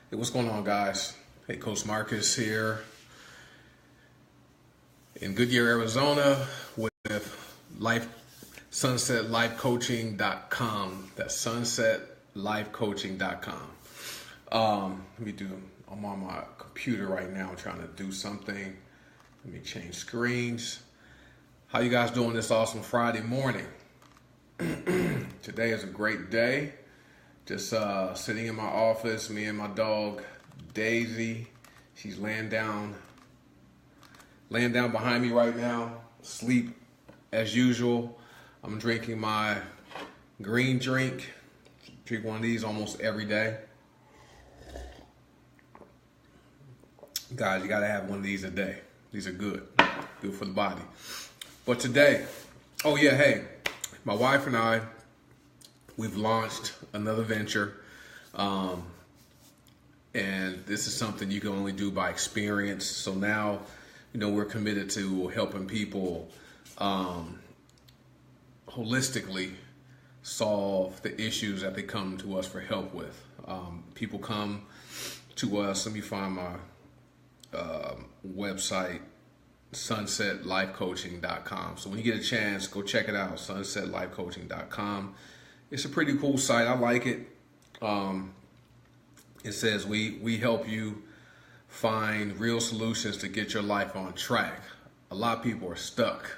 Hey, what's going on, guys? Hey, Coach Marcus here in Goodyear, Arizona with sunsetlifecoaching.com. That's sunsetlifecoaching.com. I'm on my computer right now trying to do something. Let me change screens. How you guys doing this awesome Friday morning? Today is a great day. Just sitting in my office, me and my dog Daisy. She's laying down behind me right now, asleep as usual. I'm drinking my green drink. Drink one of these almost every day. Guys, you gotta have one of these a day. These are good for the body. But today, hey, my wife and I, we've launched another venture, and this is something you can only do by experience. So now, we're committed to helping people holistically solve the issues that they come to us for help with. People come to us. Let me find my website, sunsetlifecoaching.com. So when you get a chance, go check it out, sunsetlifecoaching.com. It's a pretty cool site. I like it. It says we help you find real solutions to get your life on track. A lot of people are stuck.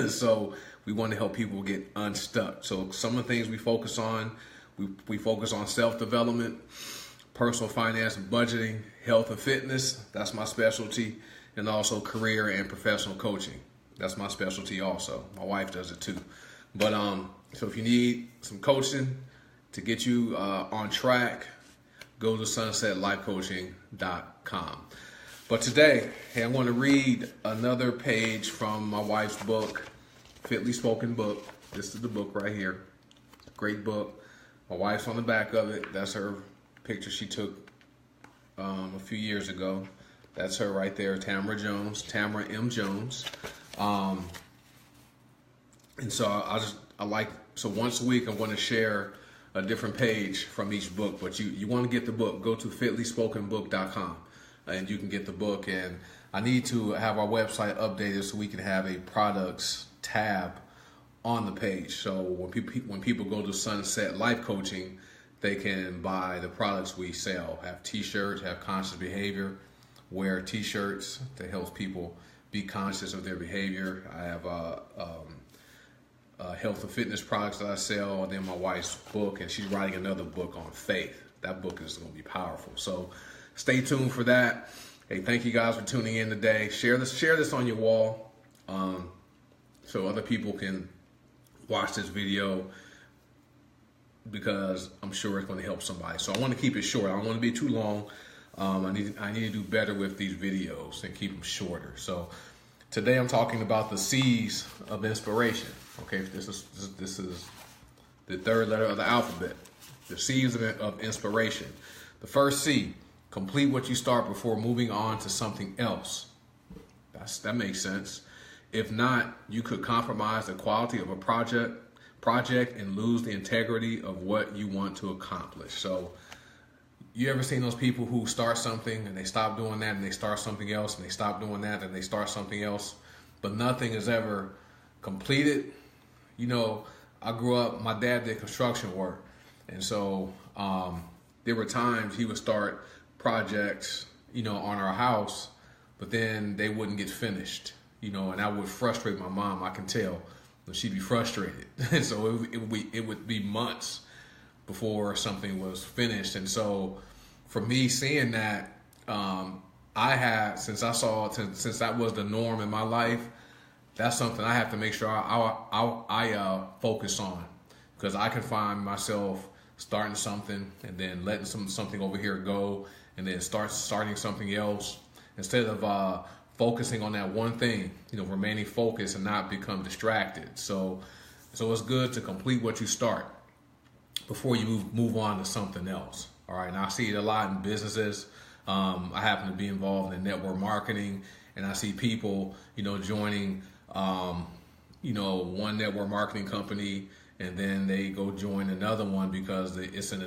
So we want to help people get unstuck. So some of the things we focus on, we focus on self-development, personal finance and budgeting, health and fitness. That's my specialty. And also career and professional coaching. That's my specialty also. My wife does it too. But so if you need some coaching to get you on track, go to sunsetlifecoaching.com. But today, hey, I'm going to read another page from my wife's book, Fitly Spoken book. This is the book right here. Great book. My wife's on the back of it. That's her picture she took a few years ago. That's her right there, Tamara M. Jones. And so so once a week I'm going to share a different page from each book. But you want to get the book, go to fitlyspokenbook.com and you can get the book. And I need to have our website updated so we can have a products tab on the page. So when people go to Sunset Life Coaching, they can buy the products we sell. Have t-shirts, have conscious behavior. Wear t-shirts to help people be conscious of their behavior. I have health and fitness products that I sell, and then my wife's book, and she's writing another book on faith. That book is going to be powerful. So stay tuned for that. Hey, thank you guys for tuning in today. Share this on your wall so other people can watch this video, because I'm sure it's going to help somebody. So I want to keep it short. I don't want to be too long. I need to do better with these videos and keep them shorter. So today I'm talking about the C's of inspiration. Okay, this is the third letter of the alphabet. The C's of inspiration. The first C: complete what you start before moving on to something else. That makes sense. If not, you could compromise the quality of a project and lose the integrity of what you want to accomplish. So you ever seen those people who start something and they stop doing that and they start something else and they stop doing that and they start something else, but nothing is ever completed? I grew up, my dad did construction work. And so there were times he would start projects, on our house, but then they wouldn't get finished, and that would frustrate my mom. I can tell that she'd be frustrated. And so it would be months before something was finished. And so for me, seeing that, since that was the norm in my life, that's something I have to make sure I focus on, because I can find myself starting something and then letting something over here go and then starting something else instead of focusing on that one thing, remaining focused and not become distracted. So it's good to complete what you start before you move on to something else. All right, and I see it a lot in businesses. I happen to be involved in network marketing, and I see people, joining, one network marketing company, and then they go join another one because it's in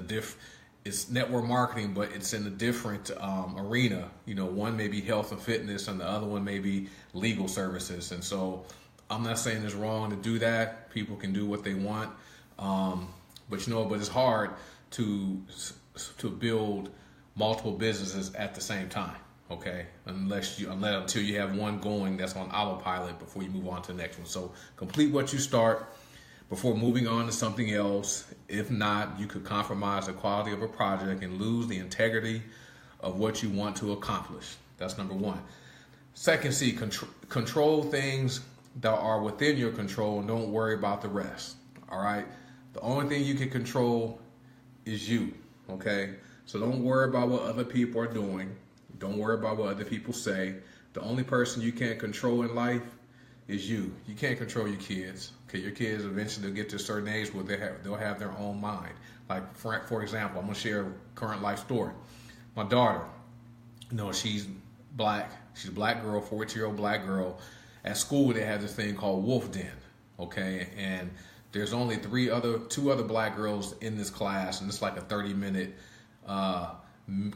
it's network marketing, but it's in a different arena. One may be health and fitness, and the other one may be legal services. And so, I'm not saying it's wrong to do that. People can do what they want, but it's hard to build multiple businesses at the same time. Okay, until you have one going that's on autopilot before you move on to the next one. So complete what you start before moving on to something else. If not, you could compromise the quality of a project and lose the integrity of what you want to accomplish. That's number one. Second C, control things that are within your control and don't worry about the rest. All right, the only thing you can control is you. Okay, so don't worry about what other people are doing. Don't worry about what other people say. The only person you can't control in life is you. You can't control your kids. Okay, your kids eventually get to a certain age where they'll have their own mind. Like for example, I'm gonna share a current life story. My daughter, she's black. She's a black girl, 14-year-old black girl. At school, they have this thing called Wolf Den. Okay, and there's only two other black girls in this class, and it's like a 30-minute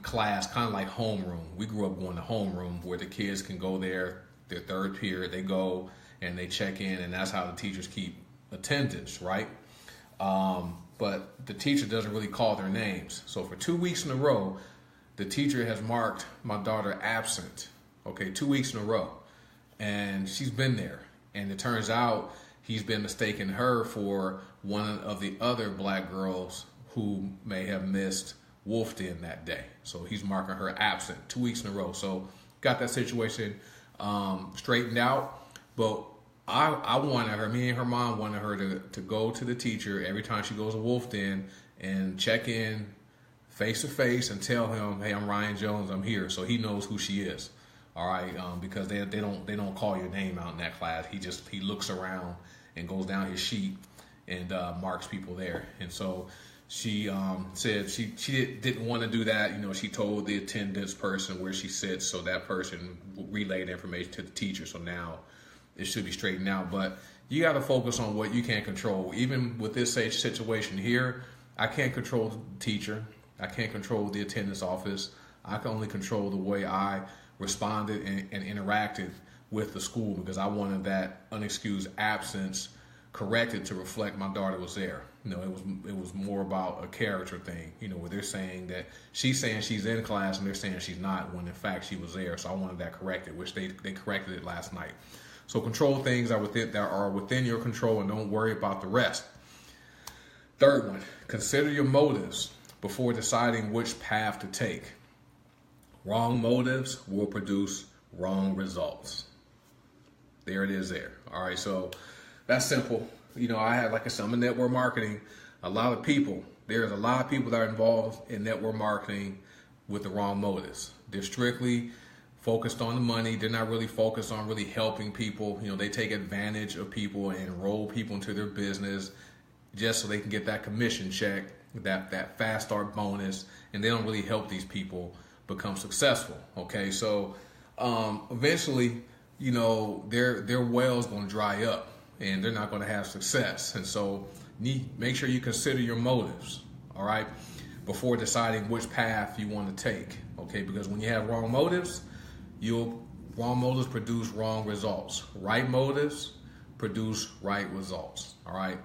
class, kind of like homeroom. We grew up going to homeroom where the kids can go there, their third period, they go and they check in, and that's how the teachers keep attendance, right? But the teacher doesn't really call their names. So for 2 weeks in a row, the teacher has marked my daughter absent, okay, 2 weeks in a row. And she's been there. And it turns out he's been mistaking her for one of the other black girls who may have missed Wolf Den that day. So he's marking her absent 2 weeks in a row. So got that situation straightened out. But I wanted her, me and her mom wanted her to go to the teacher every time she goes to Wolf Den and check in face to face and tell him, hey, I'm Ryan Jones, I'm here. So he knows who she is. All right, because they don't call your name out in that class. He looks around and goes down his sheet and marks people there. And so she said she didn't want to do that. She told the attendance person where she sits, so that person relayed information to the teacher. So now it should be straightened out. But you got to focus on what you can control. Even with this situation here, I can't control the teacher. I can't control the attendance office. I can only control the way I responded and interacted with the school, because I wanted that unexcused absence corrected to reflect my daughter was there. It was more about a character thing, where they're saying that she's saying she's in class and they're saying she's not, when in fact she was there. So I wanted that corrected, which they corrected it last night. So control things that are within your control and don't worry about the rest. Third one, consider your motives before deciding which path to take. Wrong motives will produce wrong results. There it is there. All right, so that's simple. I had, like I said, I'm in network marketing. There's a lot of people that are involved in network marketing with the wrong motives. They're strictly focused on the money. They're not really focused on really helping people. They take advantage of people and enroll people into their business just so they can get that commission check, that fast start bonus, and they don't really help these people become successful. Okay, so eventually, their well's going to dry up and they're not going to have success. And so make sure you consider your motives, all right, before deciding which path you want to take. Okay, because when you have wrong motives, wrong motives produce wrong results. Right motives produce right results. All right.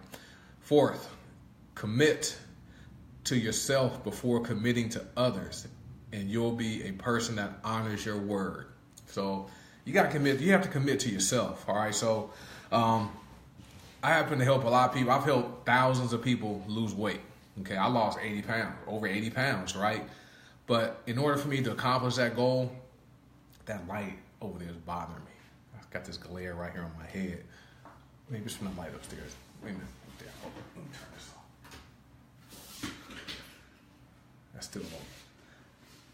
Fourth, commit to yourself before committing to others, and you'll be a person that honors your word. So you have to commit to yourself. All right. So I happen to help a lot of people. I've helped thousands of people lose weight. Okay. I lost 80 pounds, over 80 pounds. Right. But in order for me to accomplish that goal, that light over there is bothering me. I've got this glare right here on my head. Maybe it's from the light upstairs. Wait a minute. Up there. Hold on. Let me turn this off. That's still on.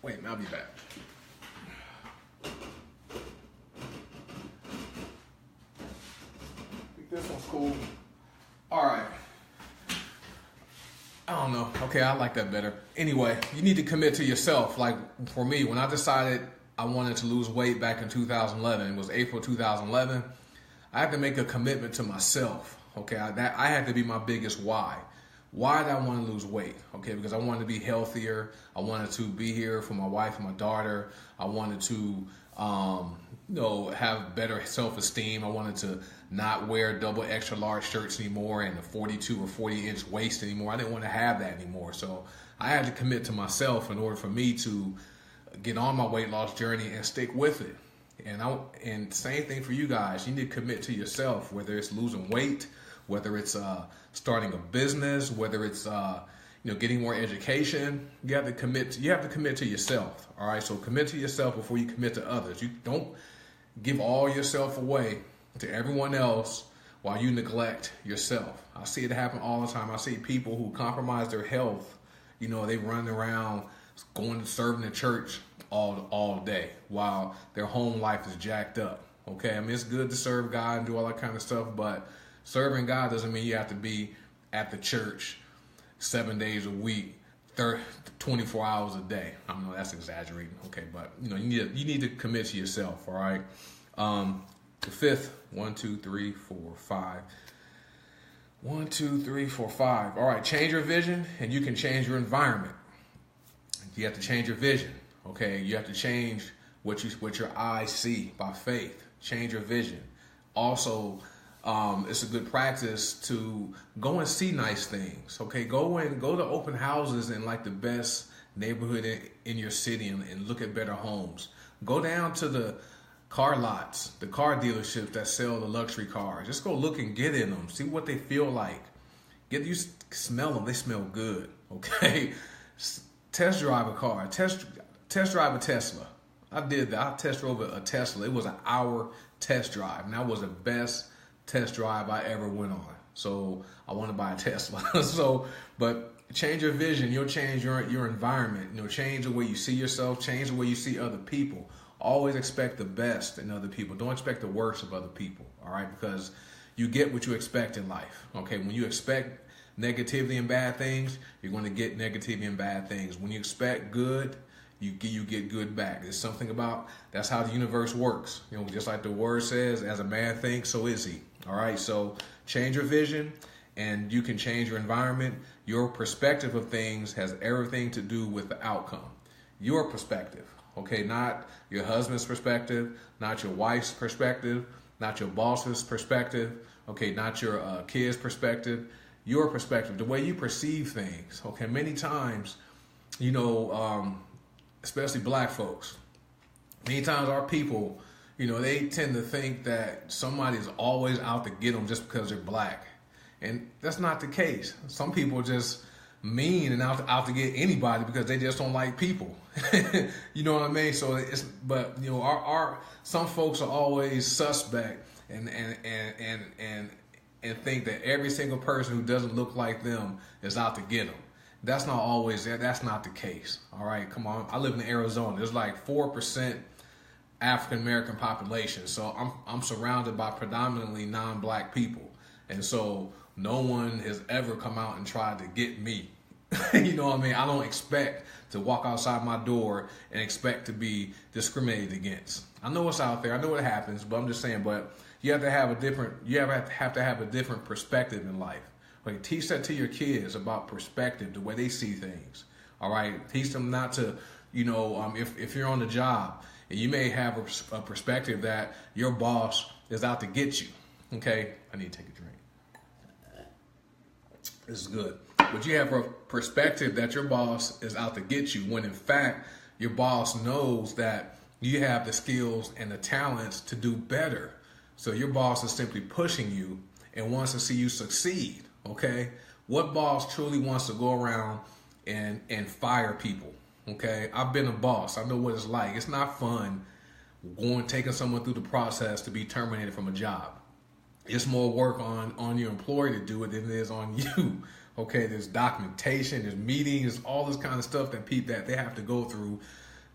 Wait a minute. I'll be back. This one's cool. All right. I don't know. Okay, I like that better. Anyway, you need to commit to yourself. Like for me, when I decided I wanted to lose weight back in 2011, it was April 2011, I had to make a commitment to myself. Okay, I had to be my biggest why. Why did I want to lose weight? Okay, because I wanted to be healthier. I wanted to be here for my wife and my daughter. I wanted to, have better self-esteem. I wanted to not wear double extra large shirts anymore and a 42 or 40-inch waist anymore. I didn't want to have that anymore. So I had to commit to myself in order for me to get on my weight loss journey and stick with it. And same thing for you guys. You need to commit to yourself, whether it's losing weight, whether it's starting a business, whether it's getting more education. You have to commit to yourself. All right. So commit to yourself before you commit to others. You don't give all yourself away to everyone else while you neglect yourself. I see it happen all the time. I see people who compromise their health. They run around going to serving the church all day while their home life is jacked up. Okay, I mean, it's good to serve God and do all that kind of stuff, but serving God doesn't mean you have to be at the church 7 days a week, 24 hours a day. I know that's exaggerating, okay, but you need to commit to yourself. All right. The fifth, 1, 2, 3, 4, 5. 1, 2, 3, 4, 5. All right, change your vision and you can change your environment. You have to change your vision. Okay, you have to change what your eyes see by faith. Change your vision. Also, it's a good practice to go and see nice things. Okay, go to open houses in like the best neighborhood in your city and look at better homes. Go down to the car lots, the car dealerships that sell the luxury cars. Just go look and get in them. See what they feel like. Smell them. They smell good. Okay. Test drive a car. Test drive a Tesla. I did that. I test drove a Tesla. It was an hour test drive, and that was the best test drive I ever went on. So I want to buy a Tesla. But change your vision. You'll change your environment. Change the way you see yourself. Change the way you see other people. Always expect the best in other people. Don't expect the worst of other people. All right, because you get what you expect in life. Okay, when you expect negativity and bad things, you're going to get negativity and bad things. When you expect good, you get good back. There's something about that's how the universe works. Just like the word says, as a man thinks, so is he. All right, so change your vision and you can change your environment. Your perspective of things has everything to do with the outcome. Your perspective, okay, not your husband's perspective, not your wife's perspective, not your boss's perspective, okay, not your kid's perspective. Your perspective, the way you perceive things. Okay, many times, especially black folks, many times our people, they tend to think that somebody's always out to get them just because they're black. And that's not the case. Some people are just mean and out to get anybody because they just don't like people. You know what I mean? So our some folks are always suspect and think that every single person who doesn't look like them is out to get them. That's not always there. That's not the case. All right, come on. I live in Arizona. There's like 4% African American population, so I'm surrounded by predominantly non-black people, and so no one has ever come out and tried to get me. You know what I mean? I don't expect to walk outside my door and expect to be discriminated against. I know what's out there. I know what happens, but I'm just saying. But you have to have a different perspective in life. Like, teach that to your kids about perspective, the way they see things. All right, teach them not to, if you're on the job and you may have a perspective that your boss is out to get you. Okay, I need to take a drink. This is good. But you have a perspective that your boss is out to get you, when in fact your boss knows that you have the skills and the talents to do better. So your boss is simply pushing you and wants to see you succeed. Okay, what boss truly wants to go around and fire people? Okay, I've been a boss. I know what it's like. It's not fun taking someone through the process to be terminated from a job. It's more work on your employer to do it than it is on you. Okay, there's documentation, there's meetings, all this kind of stuff that they have to go through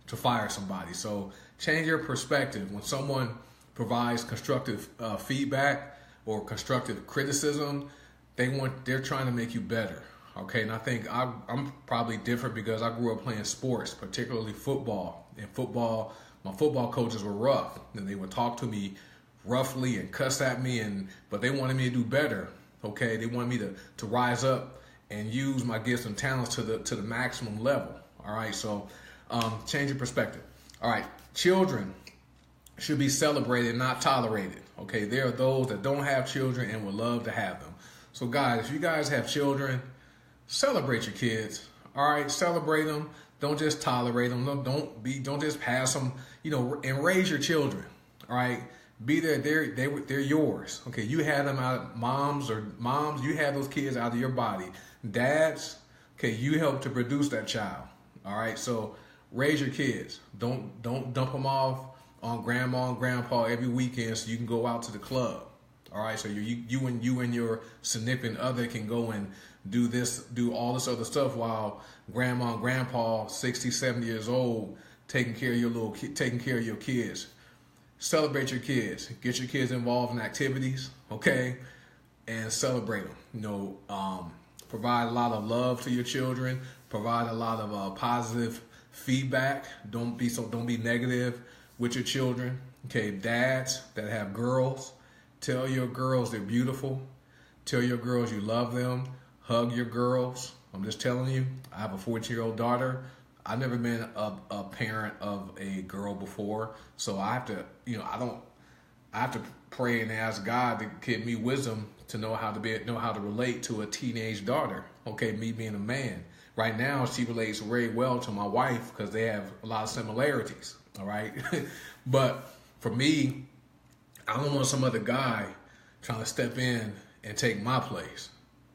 to fire somebody. So change your perspective. When someone provides constructive feedback or constructive criticism, they're trying to make you better. Okay, and I think I'm probably different because I grew up playing sports, particularly football. In football, my football coaches were rough, and they would talk to me roughly and cuss at me, but they wanted me to do better. Okay, they wanted me to rise up and use my gifts and talents to the maximum level. All right, so change your perspective. All right, children should be celebrated, not tolerated. Okay, there are those that don't have children and would love to have them. So guys, if you guys have children, celebrate your kids. All right, celebrate them. Don't just tolerate them. Don't just pass them. And raise your children. All right, be there. They're yours. Okay, you had them out. Moms, you had those kids out of your body. Dads, okay, you helped to produce that child. All right, so raise your kids. Don't dump them off on grandma and grandpa every weekend so you can go out to the club. All right, so you and your significant other can go and do all this other stuff while grandma and grandpa, 60, 70 years old, taking care of your kids. Celebrate your kids. Get your kids involved in activities, okay, and celebrate them. Provide a lot of love to your children. Provide a lot of positive feedback. Don't be negative with your children. Okay, dads that have girls, tell your girls they're beautiful. Tell your girls you love them. Hug your girls. I'm just telling you, I have a 14-year-old daughter. I've never been a parent of a girl before, so I have to, I have to pray and ask God to give me wisdom to know how to relate to a teenage daughter. Okay, me being a man. Right now, she relates very well to my wife because they have a lot of similarities. All right, but for me, I don't want some other guy trying to step in and take my place.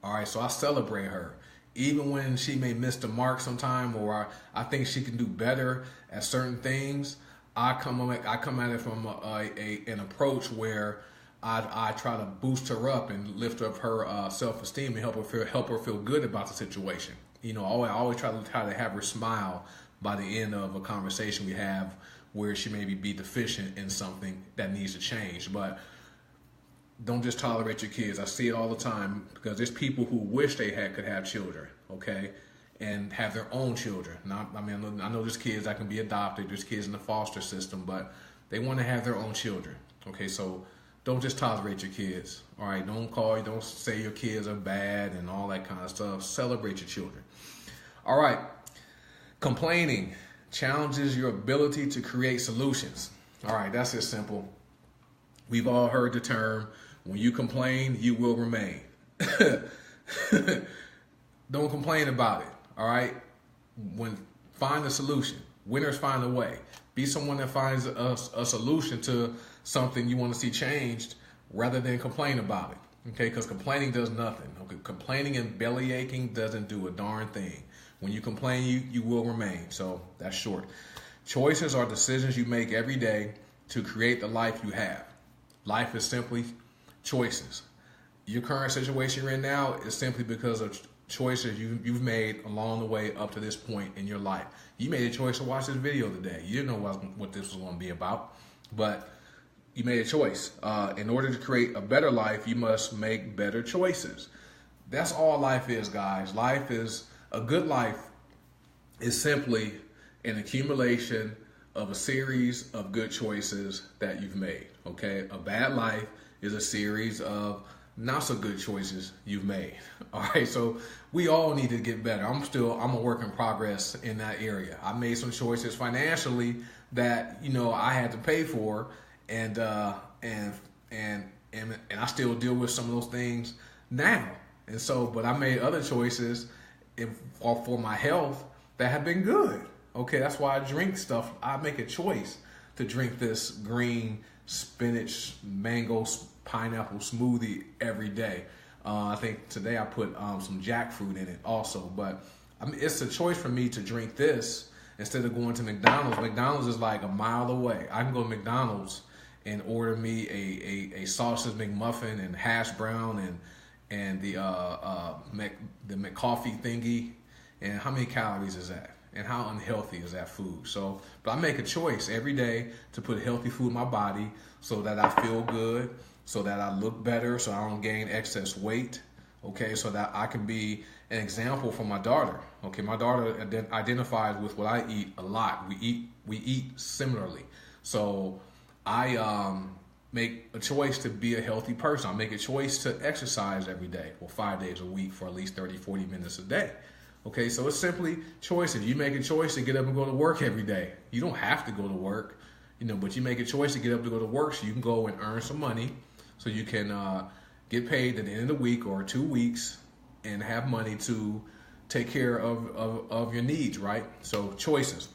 All right, so I celebrate her. Even when she may miss the mark sometime, or I think she can do better at certain things, I come at it from an approach where I try to boost her up and lift up her self-esteem and help her feel good about the situation. I always try to have her smile by the end of a conversation we have where she maybe be deficient in something that needs to change. But don't just tolerate your kids. I see it all the time because there's people who wish they could have children, okay, and have their own children. I know there's kids that can be adopted. There's kids in the foster system, but they want to have their own children, okay? So don't just tolerate your kids, all right? Don't say your kids are bad and all that kind of stuff. Celebrate your children. All right, complaining challenges your ability to create solutions. All right, that's just simple. We've all heard the term, when you complain, you will remain. Don't complain about it, all right? Find a solution. Winners find a way. Be someone that finds a solution to something you want to see changed rather than complain about it, okay? Because complaining does nothing. Okay? Complaining and belly aching doesn't do a darn thing. When you complain, you will remain. So that's short. Choices are decisions you make every day to create the life you have. Life is simply choices. Your current situation right now is simply because of choices you've made along the way up to this point in your life. You made a choice to watch this video today. You didn't know what this was going to be about, but you made a choice. In order to create a better life, you must make better choices. That's all life is, guys. A good life is simply an accumulation of a series of good choices that you've made, okay? A bad life is a series of not so good choices you've made, all right? So we all need to get better. I'm a work in progress in that area. I made some choices financially that, I had to pay for, and I still deal with some of those things now. And so, but I made other choices for my health that have been good. Okay, that's why I drink stuff. I make a choice to drink this green spinach, mango, pineapple smoothie every day. I think today I put some jackfruit in it also. But it's a choice for me to drink this instead of going to McDonald's. McDonald's is like a mile away. I can go to McDonald's and order me a sausage McMuffin and hash brown and the McCoffee thingy. And how many calories is that? And how unhealthy is that food? So, but I make a choice every day to put healthy food in my body so that I feel good, so that I look better, so I don't gain excess weight, okay, so that I can be an example for my daughter. Okay, my daughter identifies with what I eat a lot. We eat similarly. So I make a choice to be a healthy person. I'll make a choice to exercise every day, well, 5 days a week for at least 30, 40 minutes a day. Okay, so it's simply choices. You make a choice to get up and go to work every day. You don't have to go to work, but you make a choice to get up to go to work so you can go and earn some money, so you can get paid at the end of the week or 2 weeks and have money to take care of your needs, right? So choices.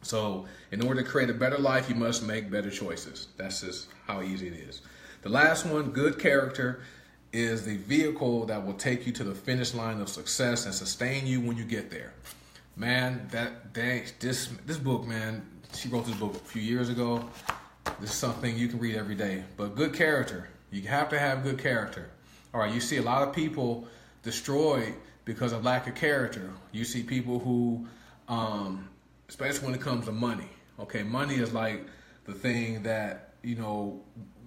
So in order to create a better life, you must make better choices. That's just how easy it is. The last one, good character, is the vehicle that will take you to the finish line of success and sustain you when you get there. Man, this book, man, she wrote this book a few years ago. This is something you can read every day. But good character, you have to have good character. All right, you see a lot of people destroyed because of lack of character. You see people who, especially when it comes to money. Okay, money is like the thing that,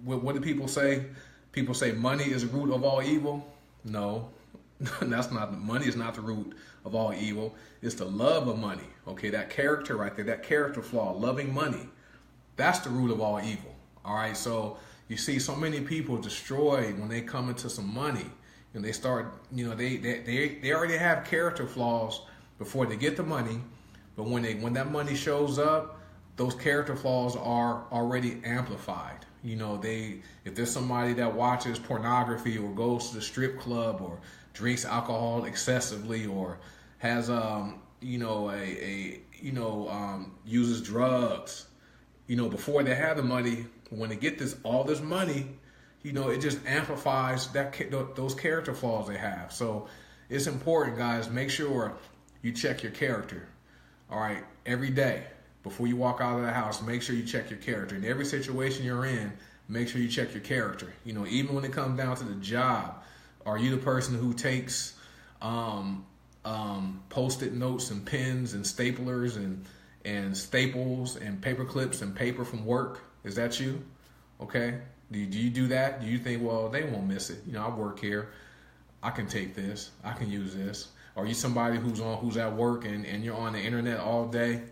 what do people say? People say money is the root of all evil. No, that's not. Money is not the root of all evil. It's the love of money. Okay, that character right there, that character flaw, loving money, that's the root of all evil. All right, so you see so many people destroyed when they come into some money. And they start, they already have character flaws before they get the money. But when that money shows up, those character flaws are already amplified. If there's somebody that watches pornography or goes to the strip club or drinks alcohol excessively or has uses drugs, before they have the money, when they get all this money, it just amplifies those character flaws they have. So it's important, guys, make sure you check your character. All right, every day before you walk out of the house, make sure you check your character. In every situation you're in, make sure you check your character. Even when it comes down to the job, are you the person who takes Post-it notes and pens and staplers and staples and paper clips and paper from work? Is that you? Okay. Do you do that? Do you think, well, they won't miss it? I work here. I can take this. I can use this. Are you somebody who's at work and you're on the internet all day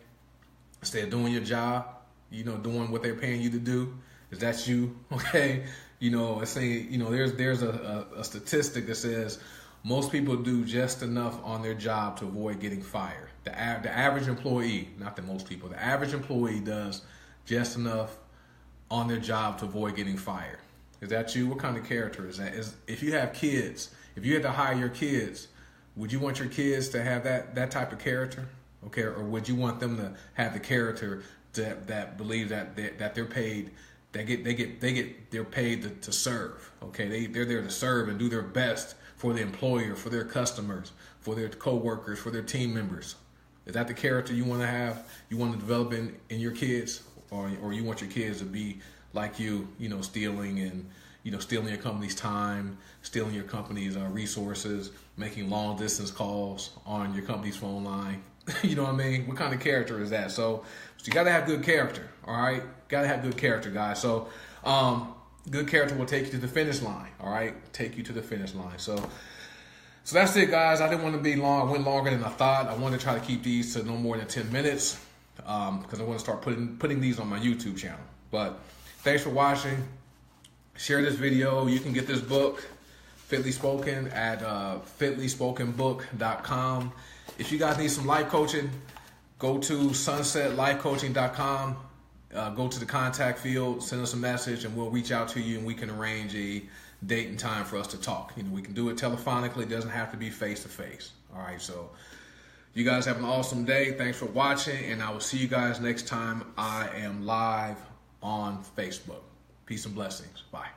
instead of doing your job, doing what they're paying you to do? Is that you? Okay. Let's say, there's a statistic that says most people do just enough on their job to avoid getting fired. The average employee, not the most people, the average employee does just enough on their job to avoid getting fired. Is that you? What kind of character is that? If you have kids, if you had to hire your kids, would you want your kids to have that type of character? Okay, or would you want them to have the character that believe that they're paid, they're paid to serve? Okay, they're there to serve and do their best for the employer, for their customers, for their co-workers, for their team members. Is that the character you want to have? You want to develop in your kids? Or you want your kids to be like you, stealing your company's time, stealing your company's resources, making long distance calls on your company's phone line. You know what I mean? What kind of character is that? So you got to have good character, all right? Got to have good character, guys. So good character will take you to the finish line, all right? Take you to the finish line. So that's it, guys. I didn't want to be long. I went longer than I thought. I wanted to try to keep these to no more than 10 minutes. Because I want to start putting these on my YouTube channel. But thanks for watching. Share this video. You can get this book, Fitly Spoken, at fitlyspokenbook.com. If you guys need some life coaching, go to sunsetlifecoaching.com. Go to the contact field, send us a message, and we'll reach out to you, and we can arrange a date and time for us to talk. We can do it telephonically. It doesn't have to be face-to-face. All right, so you guys have an awesome day. Thanks for watching, and I will see you guys next time I am live on Facebook. Peace and blessings. Bye.